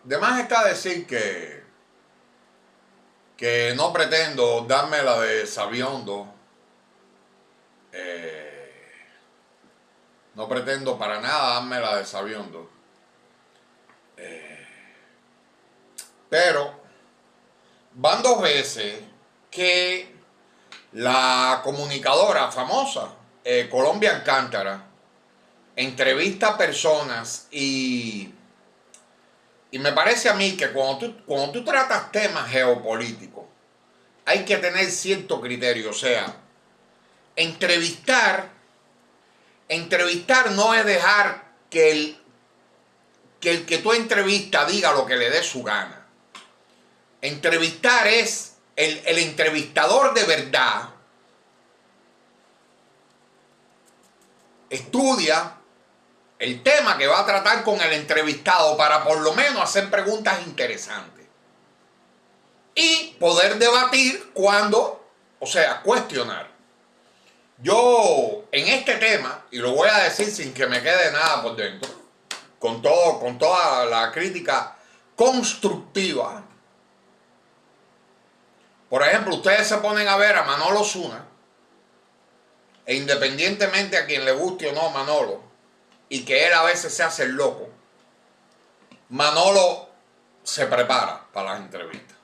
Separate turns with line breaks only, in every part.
de más está decir que no pretendo darme la de sabiondo. No pretendo para nada darme la de sabiondo. Pero van 2 veces que la comunicadora famosa, Colombia Alcántara, entrevista a personas y me parece a mí que cuando tú tratas temas geopolíticos, hay que tener cierto criterio. O sea, entrevistar no es dejar que el que tú entrevistas diga lo que le dé su gana. Entrevistar es el entrevistador de verdad. Estudia el tema que va a tratar con el entrevistado para por lo menos hacer preguntas interesantes y poder debatir cuestionar. Yo en este tema, y lo voy a decir sin que me quede nada por dentro, con toda la crítica constructiva. Por ejemplo, ustedes se ponen a ver a Manolo Zuna, e independientemente a quien le guste o no Manolo, y que él a veces se hace el loco, Manolo se prepara para las entrevistas.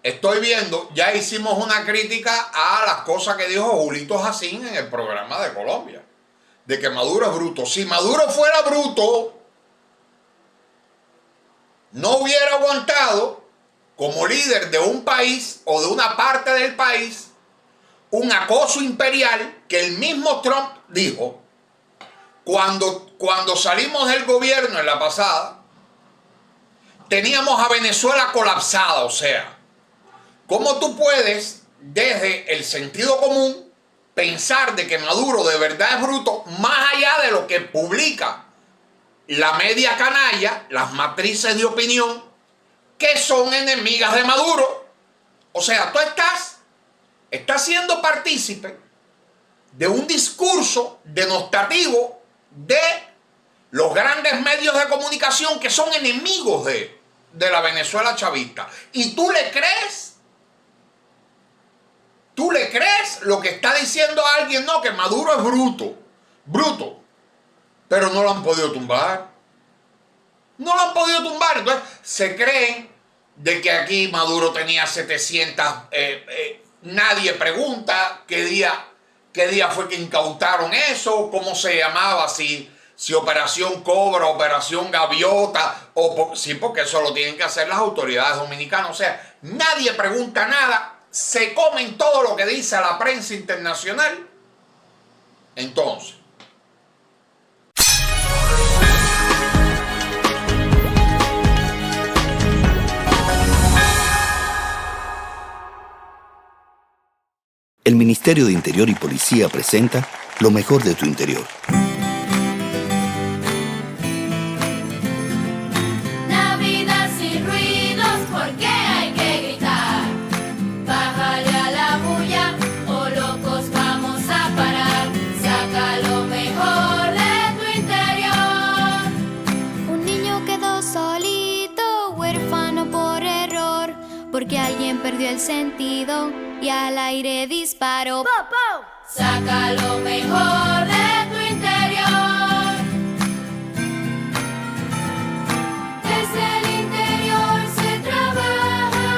Estoy viendo, ya hicimos una crítica a las cosas que dijo Julito Jacín en el programa de Colombia, de que Maduro es bruto. Si Maduro fuera bruto, no hubiera aguantado como líder de un país o de una parte del país un acoso imperial que el mismo Trump dijo cuando salimos del gobierno en la pasada, teníamos a Venezuela colapsada. O sea, ¿cómo tú puedes desde el sentido común pensar de que Maduro de verdad es bruto, más allá de lo que publica la media canalla, las matrices de opinión que son enemigas de Maduro? O sea, tú estás siendo partícipe de un discurso denostativo de los grandes medios de comunicación que son enemigos de la Venezuela chavista. ¿Y tú le crees? ¿Tú le crees lo que está diciendo alguien? No, que Maduro es bruto, pero no lo han podido tumbar. No lo han podido tumbar. Entonces se creen de que aquí Maduro tenía 700... nadie pregunta qué día fue que incautaron eso, cómo se llamaba, si Operación Cobra, Operación Gaviota, sí, porque eso lo tienen que hacer las autoridades dominicanas. O sea, nadie pregunta nada, se comen todo lo que dice la prensa internacional. Entonces,
el Ministerio de Interior y Policía presenta Lo mejor de tu interior.
Navidad sin ruidos, porque hay que gritar. Bájale a la bulla, o locos vamos a parar. Saca lo mejor de tu interior.
Un niño quedó solito, huérfano por error, porque alguien perdió el sentido y al aire disparó.
¡Po, po! Saca lo mejor de tu interior. Desde el interior se trabaja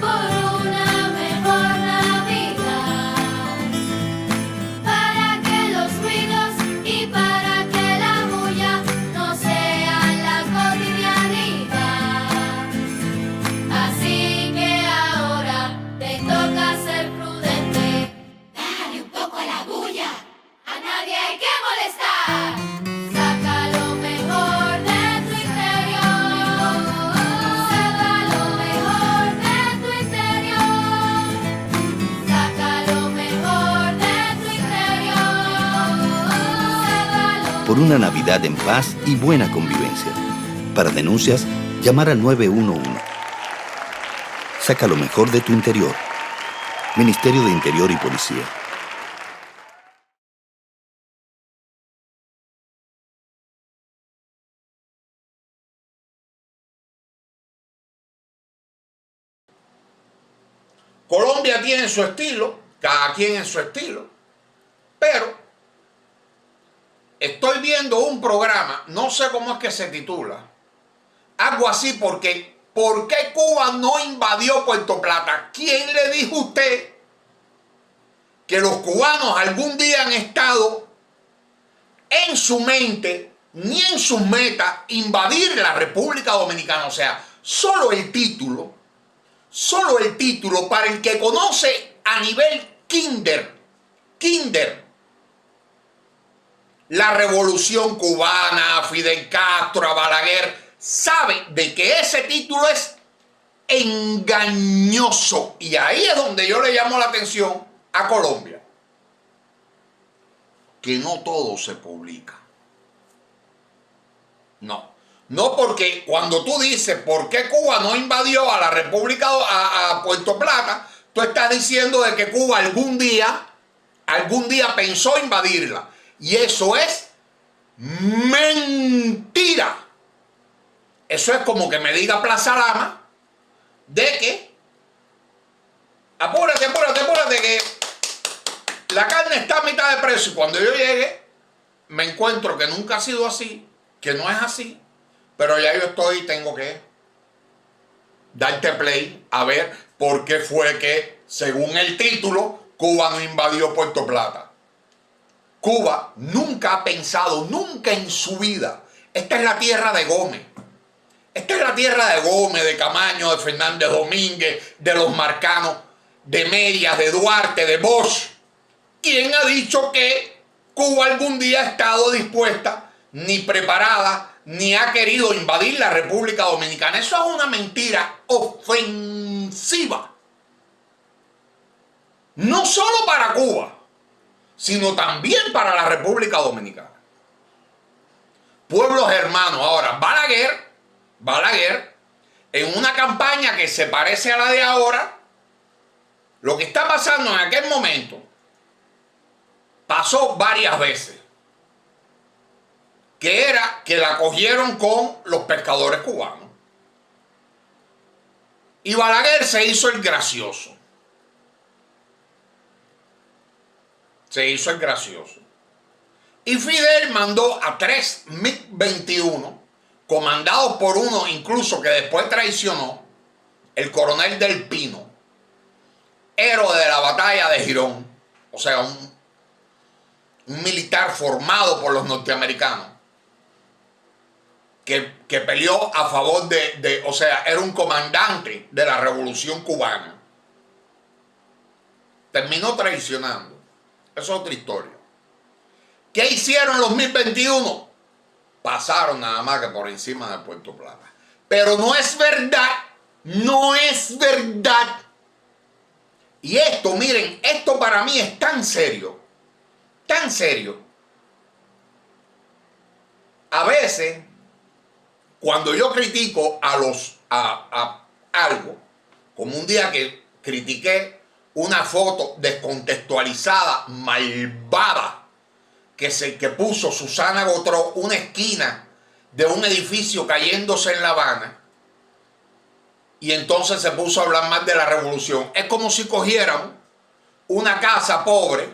por una mejor Navidad. Para que los ruidos y para que la bulla no sean la cotidianidad. Así que ahora te toca ser prudente. Bájale un poco a la bulla, a nadie hay que molestar. Saca lo mejor de tu interior. Saca lo mejor de tu interior. Saca lo mejor de tu interior. Saca lo
Por una Navidad en paz y buena convivencia. Para denuncias, llamar al 911. Saca lo mejor de tu interior. Ministerio de Interior y Policía.
Colombia tiene su estilo, cada quien en su estilo, pero estoy viendo un programa, no sé cómo es que se titula, algo así, porque ¿por qué Cuba no invadió Puerto Plata? ¿Quién le dijo a usted que los cubanos algún día han estado en su mente ni en sus metas invadir la República Dominicana? O sea, solo el título para el que conoce a nivel kinder, la Revolución Cubana, a Fidel Castro, a Balaguer, sabe de que ese título es engañoso. Y ahí es donde yo le llamo la atención a Colombia, que no todo se publica. No, porque cuando tú dices por qué Cuba no invadió a la República, a Puerto Plata, tú estás diciendo de que Cuba algún día pensó invadirla. Y eso es mentira. Eso es como que me diga Plaza Lama de que apúrate, que la carne está a mitad de precio. Y cuando yo llegue, me encuentro que nunca ha sido así, que no es así, pero ya yo tengo que darte play a ver por qué fue que, según el título, Cuba no invadió Puerto Plata. Cuba nunca ha pensado, nunca en su vida, esta es la tierra de Gómez. Esta es la tierra de Gómez, de Camaño, de Fernández Domínguez, de los Marcanos, de Medias, de Duarte, de Bosch. ¿Quién ha dicho que Cuba algún día ha estado dispuesta, ni preparada, ni ha querido invadir la República Dominicana? Eso es una mentira ofensiva. No solo para Cuba, sino también para la República Dominicana. Pueblos hermanos. Ahora, Balaguer, en una campaña que se parece a la de ahora, lo que está pasando en aquel momento, pasó varias veces, que era que la cogieron con los pescadores cubanos. Y Balaguer se hizo el gracioso. Y Fidel mandó a 3 MiG-21, comandados por uno incluso que después traicionó, el coronel Del Pino, héroe de la batalla de Girón, o sea, un militar formado por los norteamericanos, que peleó a favor o sea, era un comandante de la Revolución Cubana. Terminó traicionando. Eso es otra historia. ¿Qué hicieron los MiG-21? Pasaron nada más que por encima de Puerto Plata. Pero no es verdad. No es verdad. Y esto, miren, esto para mí es tan serio. Tan serio. A veces, cuando yo critico a algo, como un día que critiqué una foto descontextualizada, malvada, que puso Susana Gotró, una esquina de un edificio cayéndose en La Habana, y entonces se puso a hablar más de la revolución. Es como si cogiéramos una casa pobre,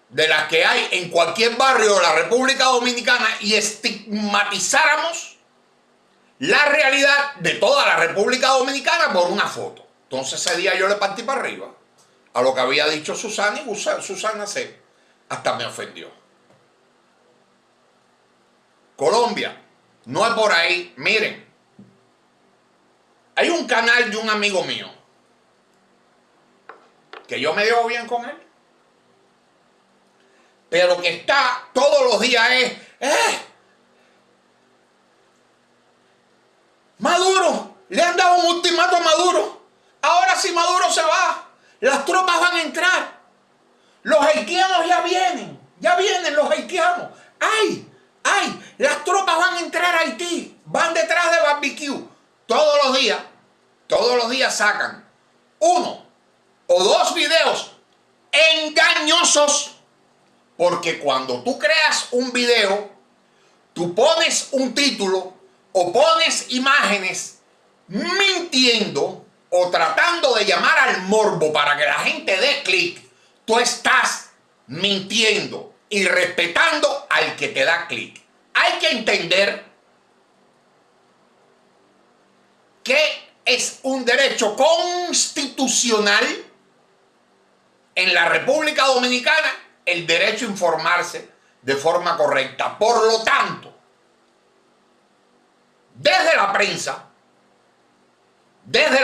de las que hay en cualquier barrio de la República Dominicana, y estigmatizáramos la realidad de toda la República Dominicana por una foto. Entonces ese día yo le partí para arriba a lo que había dicho Susana, y Susana hasta me ofendió. Colombia, no es por ahí. Miren, hay un canal de un amigo mío que yo me llevo bien con él, pero que está todos los días Maduro, le han dado un ultimato a Maduro. Ahora si Maduro se va, las tropas van a entrar. Los haitianos ya vienen los haitianos. ¡Ay! Las tropas van a entrar a Haití, van detrás de barbecue. Todos los días sacan 1 o 2 videos engañosos. Porque cuando tú creas un video, tú pones un título o pones imágenes mintiendo o tratando de llamar al morbo para que la gente dé clic, tú estás mintiendo y respetando al que te da clic. Hay que entender que es un derecho constitucional en la República Dominicana el derecho a informarse de forma correcta. Por lo tanto, desde la prensa, desde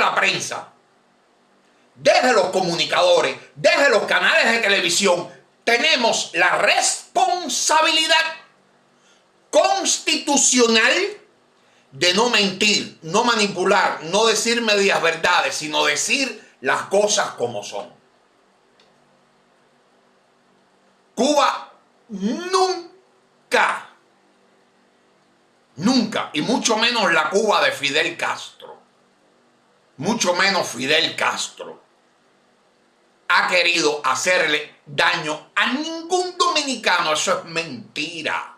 los comunicadores, desde los canales de televisión, tenemos la responsabilidad constitucional de no mentir, no manipular, no decir medias verdades, sino decir las cosas como son. Cuba nunca, y mucho menos la Cuba de Fidel Castro, mucho menos Fidel Castro, ha querido hacerle daño a ningún dominicano. Eso es mentira.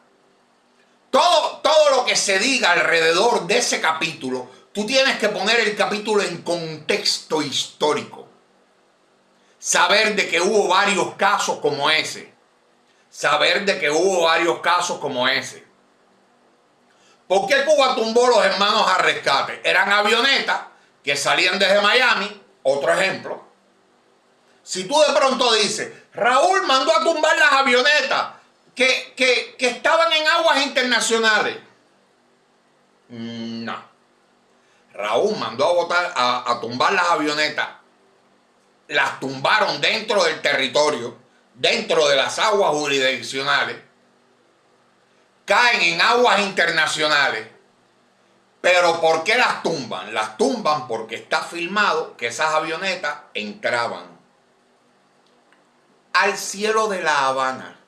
Todo lo que se diga alrededor de ese capítulo, tú tienes que poner el capítulo en contexto histórico. Saber de que hubo varios casos como ese. ¿Por qué Cuba tumbó los hermanos a rescate? Eran avionetas que salían desde Miami, otro ejemplo. Si tú de pronto dices, Raúl mandó a tumbar las avionetas que estaban en aguas internacionales. No. Raúl mandó a tumbar las avionetas. Las tumbaron dentro del territorio, dentro de las aguas jurisdiccionales. Caen en aguas internacionales. Pero ¿por qué las tumban? Las tumban porque está filmado que esas avionetas entraban al cielo de La Habana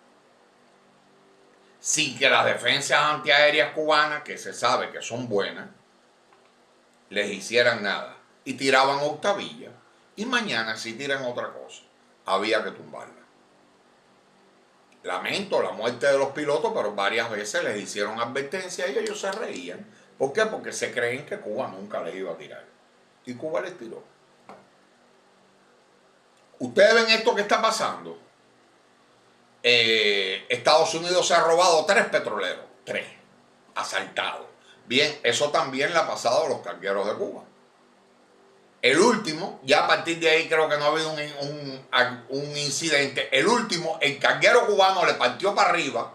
sin que las defensas antiaéreas cubanas, que se sabe que son buenas, les hicieran nada. Y tiraban octavilla. Y mañana si tiran otra cosa, había que tumbarla. Lamento la muerte de los pilotos, pero varias veces les hicieron advertencia y ellos se reían. ¿Por qué? Porque se creen que Cuba nunca les iba a tirar. Y Cuba les tiró. Ustedes ven esto que está pasando. Estados Unidos se ha robado 3 petroleros. 3. Asaltados. Bien, eso también le ha pasado a los cargueros de Cuba. El último, ya a partir de ahí creo que no ha habido un incidente. El último, el carguero cubano le partió para arriba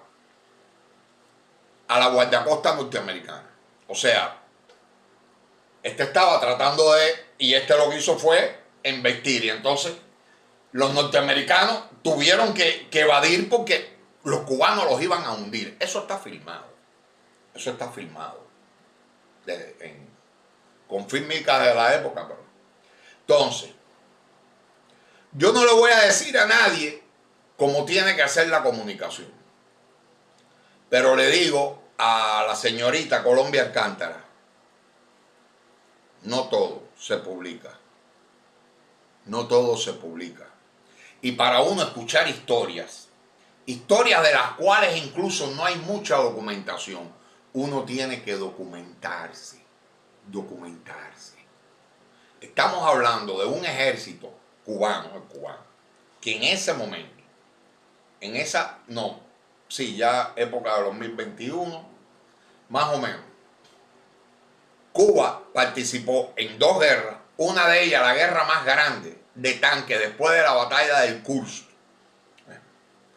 a la guardacosta norteamericana. O sea, este estaba tratando y este lo que hizo fue embestir. Y entonces los norteamericanos tuvieron que evadir porque los cubanos los iban a hundir. Eso está filmado. Con fílmicas de la época, pero. Entonces, yo no le voy a decir a nadie cómo tiene que hacer la comunicación. Pero le digo a la señorita Colombia Alcántara, no todo se publica. No todo se publica. Y para uno escuchar historias de las cuales incluso no hay mucha documentación, uno tiene que documentarse. Estamos hablando de un ejército cubano, que en ese momento, ya época de 2021, más o menos, Cuba participó en 2 guerras, una de ellas la guerra más grande de tanque después de la batalla del Kursk.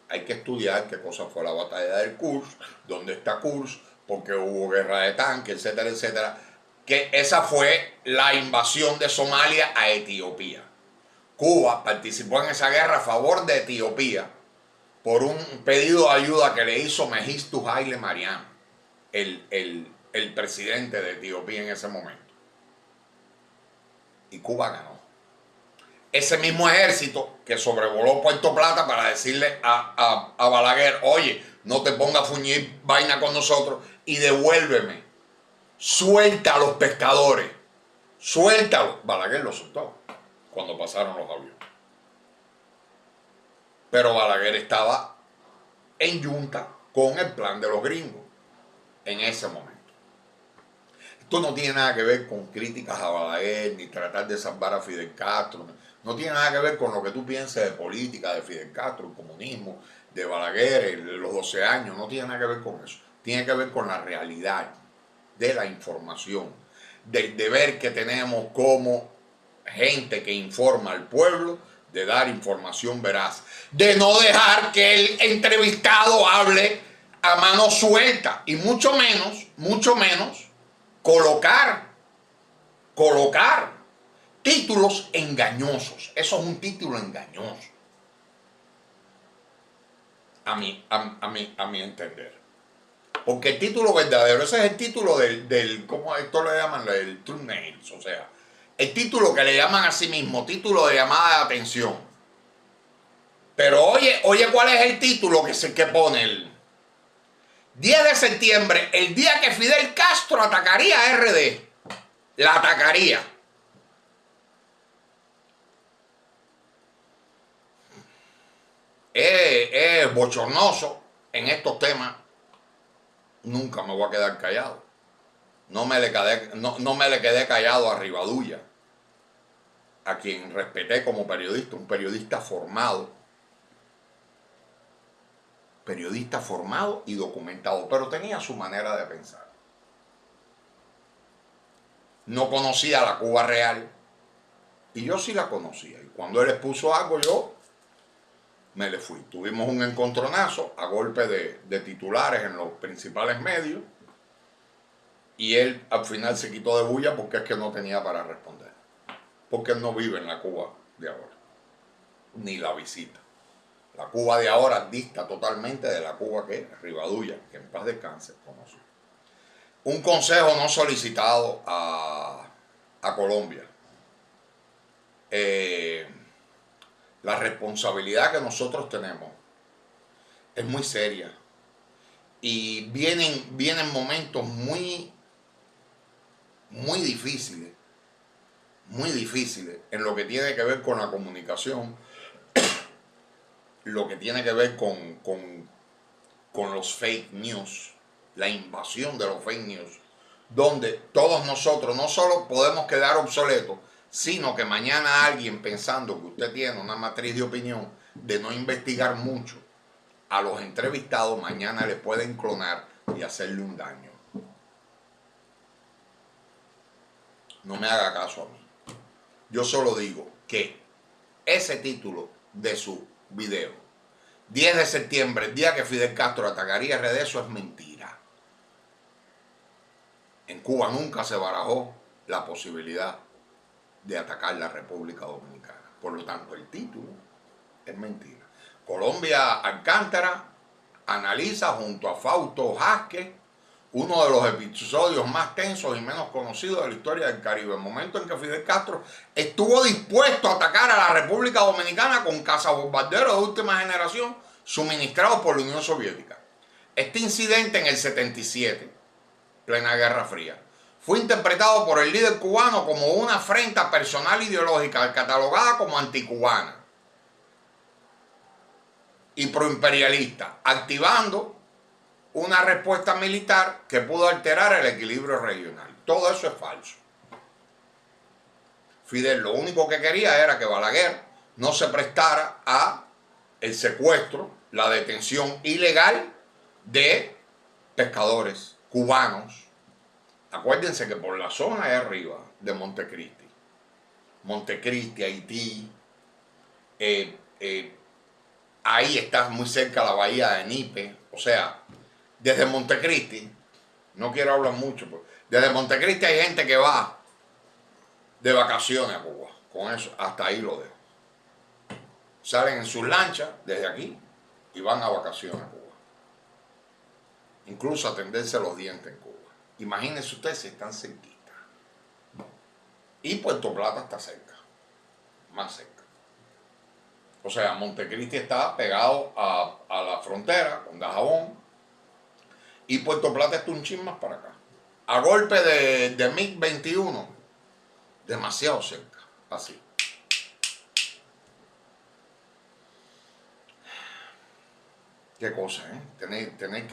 Hay que estudiar qué cosa fue la batalla del Kursk, dónde está Kursk, porque hubo guerra de tanques, etcétera, etcétera. Que esa fue la invasión de Somalia a Etiopía. Cuba participó en esa guerra a favor de Etiopía por un pedido de ayuda que le hizo Mengistu Haile Mariam, el presidente de Etiopía en ese momento. Y Cuba ganó. Ese mismo ejército que sobrevoló Puerto Plata para decirle a Balaguer, oye, no te pongas a fuñir vaina con nosotros y devuélveme. Suelta a los pescadores. Suéltalos. Balaguer los soltó cuando pasaron los aviones. Pero Balaguer estaba en yunta con el plan de los gringos en ese momento. Esto no tiene nada que ver con críticas a Balaguer, ni tratar de salvar a Fidel Castro. No tiene nada que ver con lo que tú pienses de política, de Fidel Castro, el comunismo, de Balaguer, los 12 años. No tiene nada que ver con eso. Tiene que ver con la realidad de la información, del deber que tenemos como gente que informa al pueblo, de dar información veraz, de no dejar que el entrevistado hable a mano suelta y mucho menos colocar títulos engañosos. Eso es un título engañoso, a mi entender. Porque el título verdadero, ese es el título del ¿cómo esto le llaman? El true names, o sea, el título que le llaman a sí mismo, título de llamada de atención. Pero oye cuál es el título que pone el 10 de septiembre, el día que Fidel Castro atacaría a RD. La atacaría. Es bochornoso en estos temas. Nunca me voy a quedar callado. No me le quedé callado a Rivadulla, a quien respeté como periodista, un periodista formado y documentado, pero tenía su manera de pensar. No conocía la Cuba real, y yo sí la conocía. Y cuando él expuso algo, yo me le fui. Tuvimos un encontronazo a golpe de titulares en los principales medios, y él al final se quitó de bulla porque es que no tenía para responder. Porque él no vive en la Cuba de ahora, ni la visita. La Cuba de ahora dista totalmente de la Cuba que Rivadulla, que en paz descanse, conoció. Un consejo no solicitado a Colombia. La responsabilidad que nosotros tenemos es muy seria. Y vienen momentos muy difíciles en lo que tiene que ver con la comunicación, lo que tiene que ver con los fake news, la invasión de los fake news, donde todos nosotros no solo podemos quedar obsoletos, sino que mañana alguien, pensando que usted tiene una matriz de opinión de no investigar mucho a los entrevistados, mañana le pueden clonar y hacerle un daño. No me haga caso a mí. Yo solo digo que ese título de su video, 10 de septiembre, el día que Fidel Castro atacaría RD, eso es mentira. En Cuba nunca se barajó la posibilidad de atacar la República Dominicana. Por lo tanto, el título es mentira. Colombia Alcántara analiza junto a Fausto Jasque uno de los episodios más tensos y menos conocidos de la historia del Caribe. El momento en que Fidel Castro estuvo dispuesto a atacar a la República Dominicana con cazabombarderos de última generación suministrados por la Unión Soviética. Este incidente en el 77, plena Guerra Fría, fue interpretado por el líder cubano como una afrenta personal ideológica catalogada como anticubana y proimperialista, activando una respuesta militar que pudo alterar el equilibrio regional. Todo eso es falso. Fidel lo único que quería era que Balaguer no se prestara a el secuestro, la detención ilegal de pescadores cubanos. Acuérdense que por la zona de arriba de Montecristi, Haití, ahí está muy cerca la bahía de Nipe, o sea, desde Montecristi, no quiero hablar mucho, pero desde Montecristi hay gente que va de vacaciones a Cuba. Con eso, hasta ahí lo dejo. Salen en sus lanchas desde aquí y van a vacaciones a Cuba. Incluso a atenderse los dientes en Cuba. Imagínense ustedes si están cerquita. Y Puerto Plata está cerca, más cerca. O sea, Montecristi está pegado a la frontera con Dajabón. Y Puerto Plata está un chin más para acá. A golpe de MiG-21, demasiado cerca, así. Qué cosa, ¿eh? Tener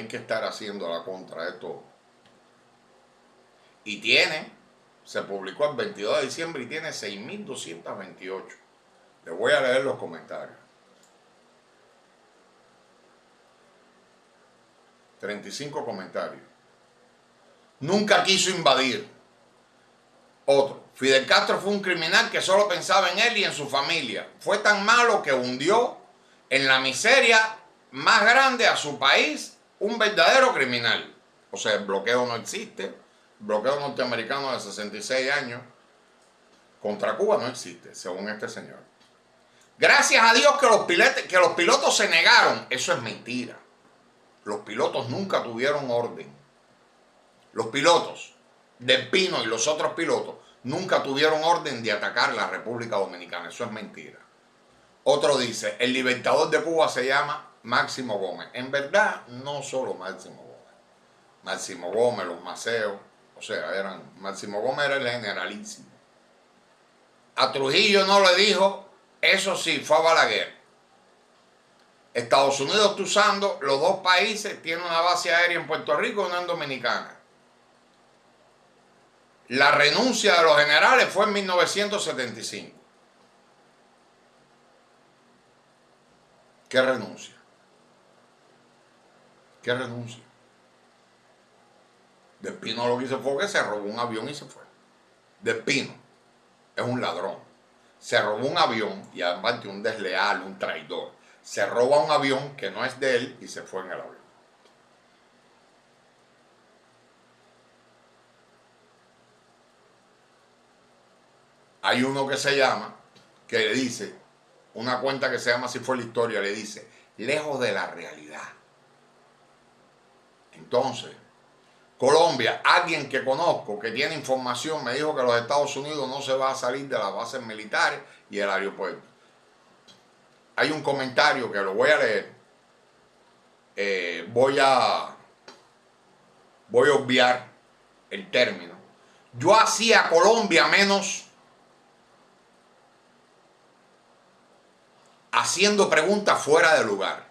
que estar haciendo la contra de esto. Y tiene, se publicó el 22 de diciembre y tiene 6.228. Les voy a leer los comentarios. 35 comentarios. Nunca quiso invadir. Otro. Fidel Castro fue un criminal que solo pensaba en él y en su familia. Fue tan malo que hundió en la miseria más grande a su país, un verdadero criminal. O sea, el bloqueo no existe. El bloqueo norteamericano de 66 años contra Cuba no existe, según este señor. Gracias a Dios que los pilotos se negaron. Eso es mentira. Los pilotos nunca tuvieron orden. Los pilotos del Pino y los otros pilotos nunca tuvieron orden de atacar la República Dominicana. Eso es mentira. Otro dice, el libertador de Cuba se llama Máximo Gómez. En verdad, no solo Máximo Gómez. Máximo Gómez, los Maceos, o sea, Máximo Gómez era el generalísimo. A Trujillo no le dijo, eso sí, fue a Balaguer. Estados Unidos está usando, los dos países tienen una base aérea en Puerto Rico y una en Dominicana. La renuncia de los generales fue en 1975. ¿Qué renuncia? ¿Qué renuncia? Del Pino lo que hizo fue que se robó un avión y se fue. Del Pino es un ladrón. Se robó un avión y además un desleal, un traidor. Se roba un avión que no es de él y se fue en el avión. Hay uno que se llama, que le dice, una cuenta que se llama Así fue la historia, le dice, lejos de la realidad. Entonces, Colombia, alguien que conozco, que tiene información, me dijo que los Estados Unidos no se va a salir de las bases militares y el aeropuerto. Hay un comentario que lo voy a leer. Voy a obviar el término. Yo hacía a Colombia menos haciendo preguntas fuera de lugar.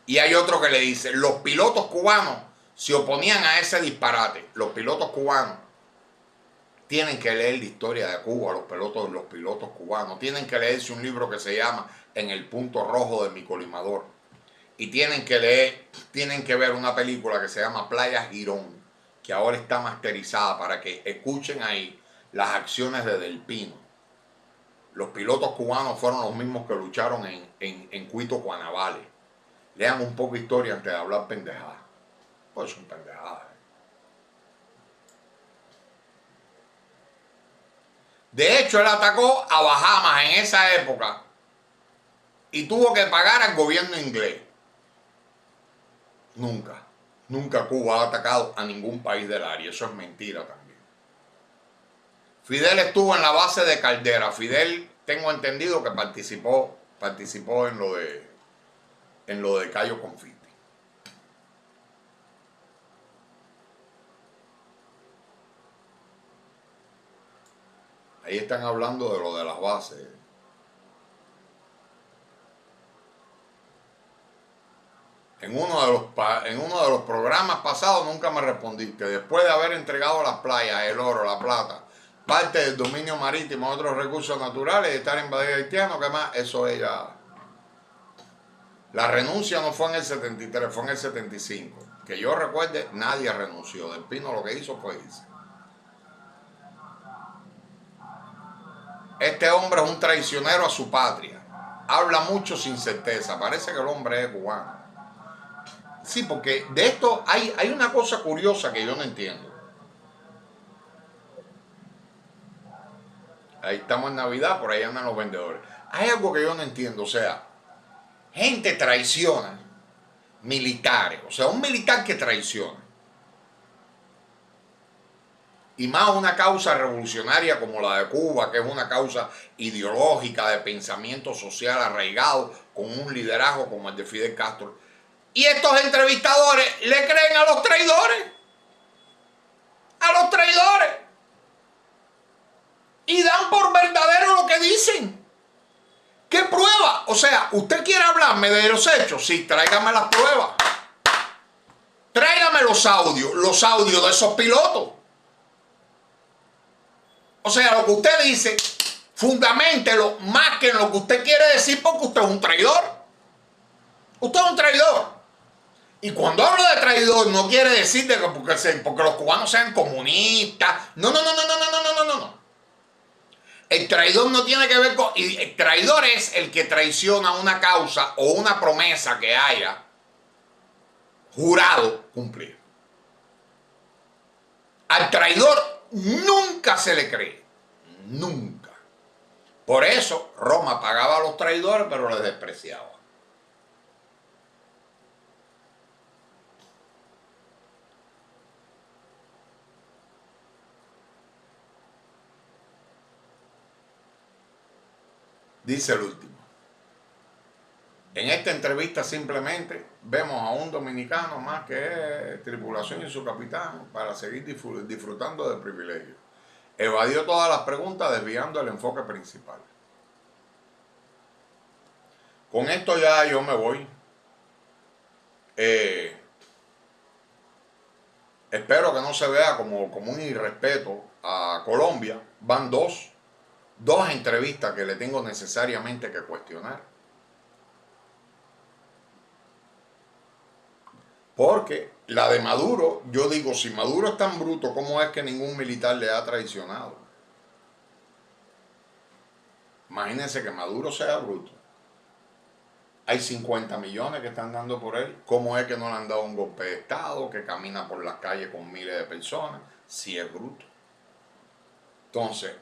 Y hay otro que le dice, los pilotos cubanos se oponían a ese disparate. Los pilotos cubanos tienen que leer la historia de Cuba, los pilotos cubanos. Tienen que leerse un libro que se llama En el punto rojo de mi colimador. Y tienen que ver una película que se llama Playa Girón, que ahora está masterizada para que escuchen ahí las acciones de Del Pino. Los pilotos cubanos fueron los mismos que lucharon en Cuito, Cuanavales. Lean un poco de historia antes de hablar pendejadas. Pues son pendejadas. De hecho, él atacó a Bahamas en esa época y tuvo que pagar al gobierno inglés. Nunca Cuba ha atacado a ningún país del área. Eso es mentira también. Fidel estuvo en la base de Caldera. Fidel, tengo entendido que participó en lo de Cayo Confite. Ahí están hablando de lo de las bases. En uno de los programas pasados nunca me respondiste. Después de haber entregado las playas, el oro, la plata, parte del dominio marítimo, otros recursos naturales, de estar invadido haitiano, ¿qué más? Eso ella... La renuncia no fue en el 73, fue en el 75. Que yo recuerde, nadie renunció. Del Pino lo que hizo fue irse. Este hombre es un traicionero a su patria. Habla mucho sin certeza. Parece que el hombre es cubano. Sí, porque de esto hay una cosa curiosa que yo no entiendo. Ahí estamos en Navidad, por ahí andan los vendedores. Hay algo que yo no entiendo, o sea, gente traiciona militares, o sea, un militar que traiciona. Y más una causa revolucionaria como la de Cuba, que es una causa ideológica de pensamiento social arraigado, con un liderazgo como el de Fidel Castro. Y estos entrevistadores le creen a los traidores. A los traidores. Y dan por verdadero lo que dicen. ¿Qué prueba? O sea, ¿usted quiere hablarme de los hechos? Sí, tráigame las pruebas. Tráigame búscame los audios de esos pilotos. O sea, lo que usted dice, fundamentelo más que en lo que usted quiere decir, porque usted es un traidor. Usted es un traidor. Y cuando hablo de traidor, no quiere decir de que porque los cubanos sean comunistas. No. El traidor no tiene que ver con... El traidor es el que traiciona una causa o una promesa que haya jurado cumplir. Al traidor nunca se le cree. Nunca. Por eso Roma pagaba a los traidores, pero les despreciaba. Dice el último. En esta entrevista simplemente vemos a un dominicano más que tripulación y su capitán para seguir disfrutando del privilegio. Evadió todas las preguntas desviando el enfoque principal. Con esto ya yo me voy. Espero que no se vea como un irrespeto a Colombia. Van dos entrevistas que le tengo necesariamente que cuestionar. Porque la de Maduro, yo digo, si Maduro es tan bruto, ¿cómo es que ningún militar le ha traicionado? Imagínense que Maduro sea bruto. Hay 50 millones que están dando por él. ¿Cómo es que no le han dado un golpe de Estado, que camina por las calles con miles de personas? Si es bruto. Entonces,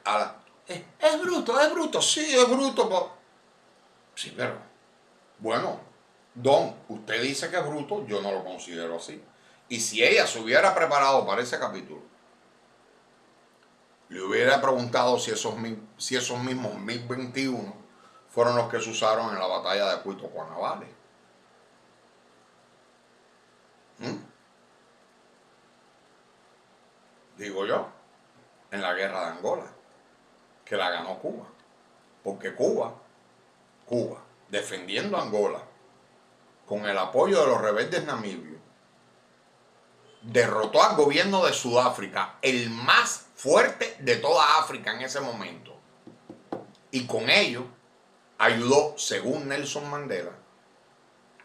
es bruto, sí, es bruto. Sí, pero, bueno, Don, usted dice que es bruto, yo no lo considero así. Y si ella se hubiera preparado para ese capítulo, le hubiera preguntado si esos mismos MiG-21 fueron los que se usaron en la batalla de Puerto Cuanavales. Digo yo, en la guerra de Angola, que la ganó Cuba. Porque Cuba, defendiendo a Angola, con el apoyo de los rebeldes namibios, derrotó al gobierno de Sudáfrica, el más fuerte de toda África en ese momento. Y con ello ayudó, según Nelson Mandela,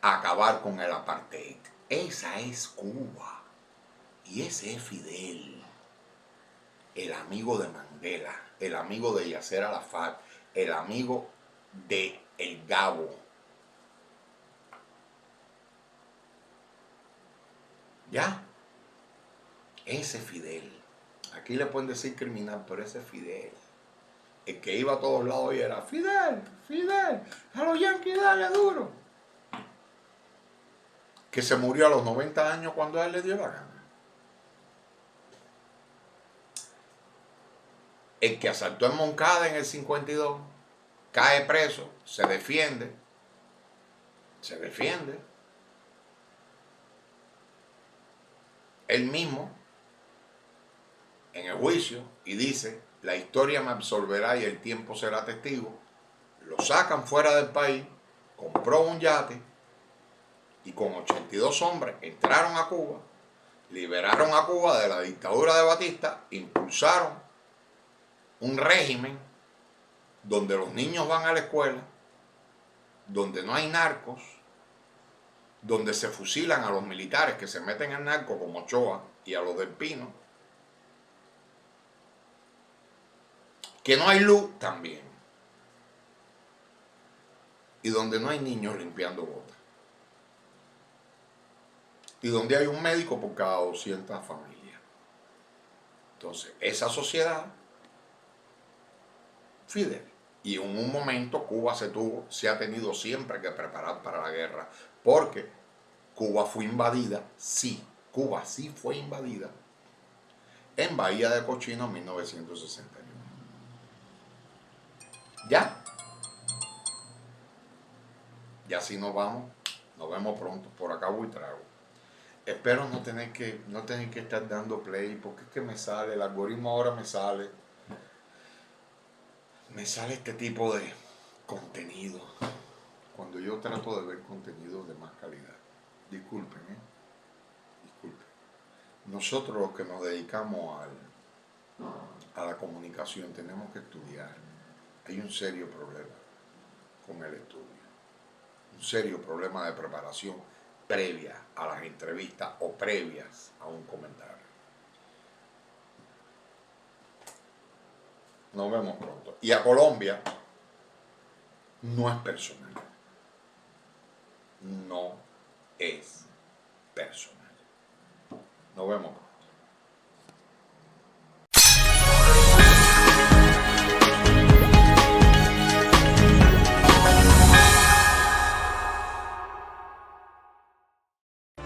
a acabar con el apartheid. Esa es Cuba. Y ese es Fidel, el amigo de Mandela, el amigo de Yasser Arafat, el amigo de El Gabo. ¿Ya? Ese Fidel. Aquí le pueden decir criminal, pero ese Fidel. El que iba a todos lados y era Fidel, a los yanquis dale duro. Que se murió a los 90 años cuando a él le dio la gana. El que asaltó en Moncada en el 52, cae preso, se defiende. Él mismo, en el juicio, y dice, la historia me absolverá y el tiempo será testigo. Lo sacan fuera del país, compró un yate y con 82 hombres entraron a Cuba, liberaron a Cuba de la dictadura de Batista, impulsaron un régimen donde los niños van a la escuela, donde no hay narcos, donde se fusilan a los militares que se meten en narco como Ochoa y a los del Pino, que no hay luz también, y donde no hay niños limpiando botas, y donde hay un médico por cada 200 familias. Entonces, esa sociedad, Fidel, y en un momento Cuba se ha tenido siempre que preparar para la guerra, porque Cuba fue invadida, Cuba sí fue invadida en Bahía de Cochino en 1961. ¿Ya? Y así nos vamos, nos vemos pronto, por acá voy trago. Espero no tener que estar dando play, porque es que me sale, el algoritmo ahora me sale este tipo de contenido, cuando yo trato de ver contenido de más calidad. Disculpen, disculpen. Nosotros los que nos dedicamos a la comunicación tenemos que estudiar. Hay un serio problema con el estudio, un serio problema de preparación previa a las entrevistas o previas a un comentario. Nos vemos pronto. Y a Colombia no es personal. No es personal. Nos vemos pronto.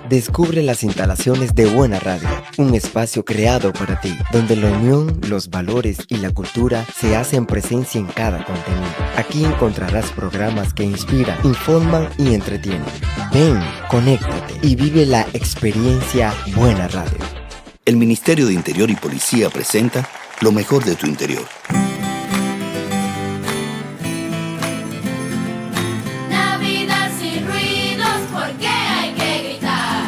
Descubre las instalaciones de Buena Radio, un espacio creado para ti, donde la unión, los valores y la cultura se hacen presencia en cada contenido. Aquí encontrarás programas que inspiran, informan y entretienen. Ven, conéctate y vive la experiencia Buena Radio.
El Ministerio de Interior y Policía presenta lo mejor de tu interior.
Navidad sin ruidos, porque hay que gritar.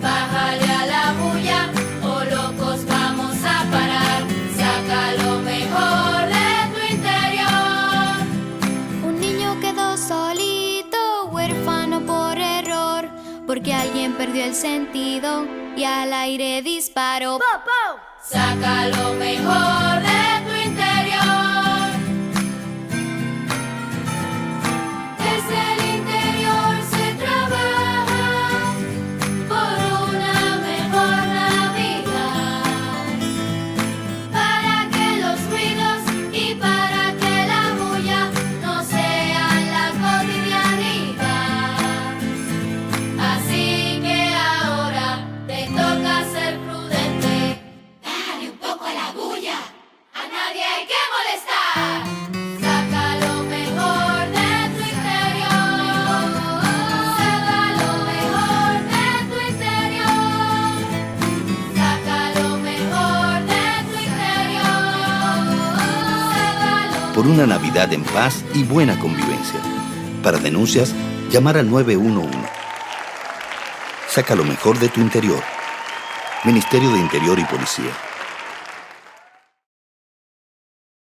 Bájale a la bulla, o locos vamos a parar. Saca lo mejor de tu interior.
Un niño quedó solito, huérfano por error, porque alguien perdió el sentido y al aire disparó.
Saca lo mejor de tu interior. Desde el interior se trabaja por una mejor Navidad, para que los ruidos y para que la bulla no sean la cotidianidad. Así que ahora te toca ser prudente. Bájale un poco a la bulla, a nadie hay que molestar. Saca lo mejor de tu interior. Saca lo mejor de tu interior. Saca lo mejor de tu interior. Sácalo.
Por una Navidad en paz y buena convivencia. Para denuncias, llamar al 911. Saca lo mejor de tu interior. Ministerio de Interior y Policía.